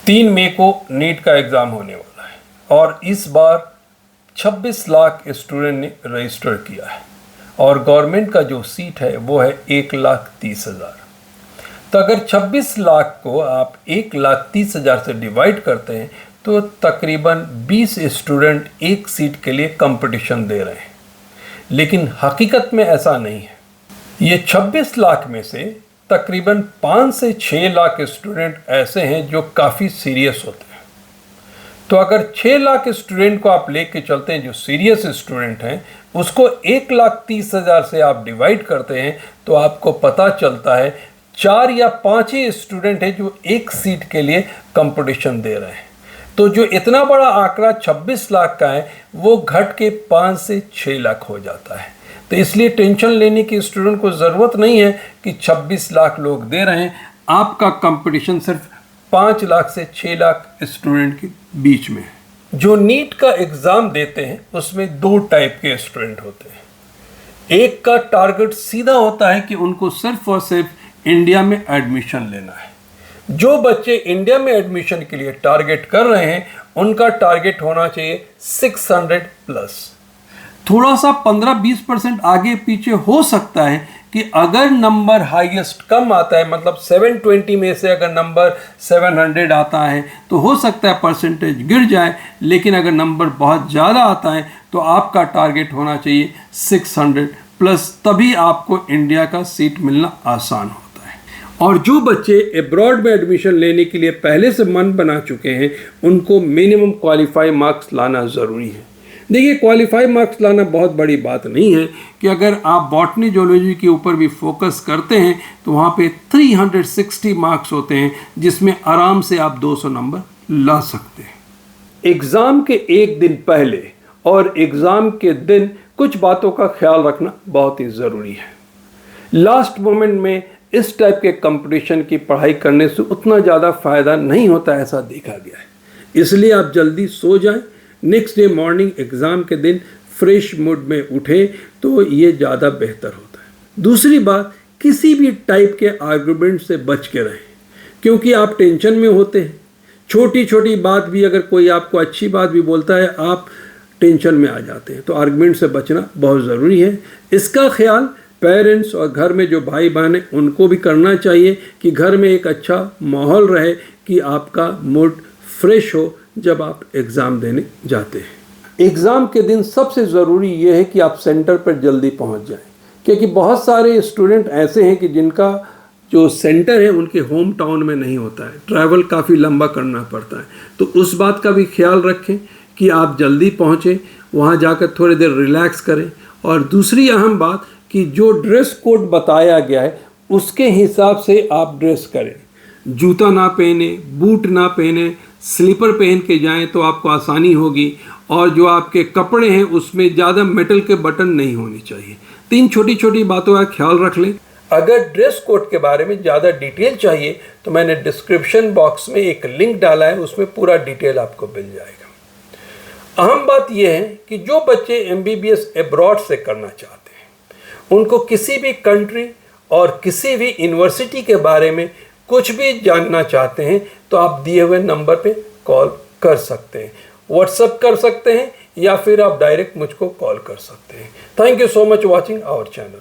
3 मई को नीट का एग्ज़ाम होने वाला है और इस बार 26 लाख स्टूडेंट ने रजिस्टर किया है और गवर्नमेंट का जो सीट है वो है 1,30,000। तो अगर 26 लाख को आप 1,30,000 से डिवाइड करते हैं तो तकरीबन 20 स्टूडेंट एक सीट के लिए कंपटीशन दे रहे हैं, लेकिन हकीकत में ऐसा नहीं है। ये 26 लाख में से तकरीबन 5 से 6 लाख स्टूडेंट ऐसे हैं जो काफ़ी सीरियस होते हैं। तो अगर 6 लाख स्टूडेंट को आप लेके चलते हैं जो सीरियस स्टूडेंट हैं, उसको 1,30,000 से आप डिवाइड करते हैं तो आपको पता चलता है 4 या 5 ही स्टूडेंट हैं जो एक सीट के लिए कंपटीशन दे रहे हैं। तो जो इतना बड़ा आंकड़ा 26 लाख का है वो घट के 5 से 6 लाख हो जाता है। तो इसलिए टेंशन लेने की स्टूडेंट को ज़रूरत नहीं है कि 26 लाख लोग दे रहे हैं। आपका कंपटीशन सिर्फ 5 लाख से 6 लाख स्टूडेंट के बीच में है। जो नीट का एग्ज़ाम देते हैं उसमें 2 टाइप के स्टूडेंट होते हैं। एक का टारगेट सीधा होता है कि उनको सिर्फ और सिर्फ इंडिया में एडमिशन लेना है। जो बच्चे इंडिया में एडमिशन के लिए टारगेट कर रहे हैं उनका टारगेट होना चाहिए 600 प्लस। थोड़ा सा 15-20% आगे पीछे हो सकता है कि अगर नंबर हाईएस्ट कम आता है, मतलब 720 में से अगर नंबर 700 आता है तो हो सकता है परसेंटेज गिर जाए, लेकिन अगर नंबर बहुत ज़्यादा आता है तो आपका टारगेट होना चाहिए 600 प्लस, तभी आपको इंडिया का सीट मिलना आसान होता है। और जो बच्चे एब्रॉड में एडमिशन लेने के लिए पहले से मन बना चुके हैं उनको मिनिमम क्वालिफाई मार्क्स लाना ज़रूरी है। देखिए, क्वालिफाई मार्क्स लाना बहुत बड़ी बात नहीं है कि अगर आप बॉटनी जूलॉजी के ऊपर भी फोकस करते हैं तो वहाँ पे 360 मार्क्स होते हैं जिसमें आराम से आप 200 नंबर ला सकते हैं। एग्ज़ाम के एक दिन पहले और एग्ज़ाम के दिन कुछ बातों का ख्याल रखना बहुत ही ज़रूरी है। लास्ट मोमेंट में इस टाइप के कंपटीशन की पढ़ाई करने से उतना ज़्यादा फ़ायदा नहीं होता, ऐसा देखा गया है। इसलिए आप जल्दी सो जाएं, नेक्स्ट डे मॉर्निंग एग्ज़ाम के दिन फ्रेश मूड में उठे तो ये ज़्यादा बेहतर होता है। दूसरी बात, किसी भी टाइप के आर्गुमेंट से बच के रहें, क्योंकि आप टेंशन में होते हैं। छोटी छोटी बात भी, अगर कोई आपको अच्छी बात भी बोलता है आप टेंशन में आ जाते हैं। तो आर्गुमेंट से बचना बहुत ज़रूरी है। इसका ख्याल पेरेंट्स और घर में जो भाई बहन हैं उनको भी करना चाहिए कि घर में एक अच्छा माहौल रहे कि आपका मूड फ्रेश हो जब आप एग्ज़ाम देने जाते हैं। एग्ज़ाम के दिन सबसे ज़रूरी ये है कि आप सेंटर पर जल्दी पहुंच जाएं, क्योंकि बहुत सारे स्टूडेंट ऐसे हैं कि जिनका जो सेंटर है उनके होम टाउन में नहीं होता है, ट्रैवल काफ़ी लंबा करना पड़ता है। तो उस बात का भी ख्याल रखें कि आप जल्दी पहुँचें, वहाँ जाकर थोड़ी देर रिलैक्स करें। और दूसरी अहम बात कि जो ड्रेस कोड बताया गया है उसके हिसाब से आप ड्रेस करें। जूता ना पहने, बूट ना पहने, स्लीपर पहन के जाएं तो आपको आसानी होगी। और जो आपके कपड़े हैं उसमें ज़्यादा मेटल के बटन नहीं होने चाहिए। 3 छोटी छोटी बातों का ख्याल रख लें। अगर ड्रेस कोड के बारे में ज़्यादा डिटेल चाहिए तो मैंने डिस्क्रिप्शन बॉक्स में एक लिंक डाला है, उसमें पूरा डिटेल आपको मिल जाएगा। अहम बात यह है कि जो बच्चे MBBS एब्रॉड से करना चाहते हैं उनको किसी भी कंट्री और किसी भी यूनिवर्सिटी के बारे में कुछ भी जानना चाहते हैं तो आप दिए हुए नंबर पे कॉल कर सकते हैं, व्हाट्सएप कर सकते हैं या फिर आप डायरेक्ट मुझको कॉल कर सकते हैं। Thank you so much watching our channel.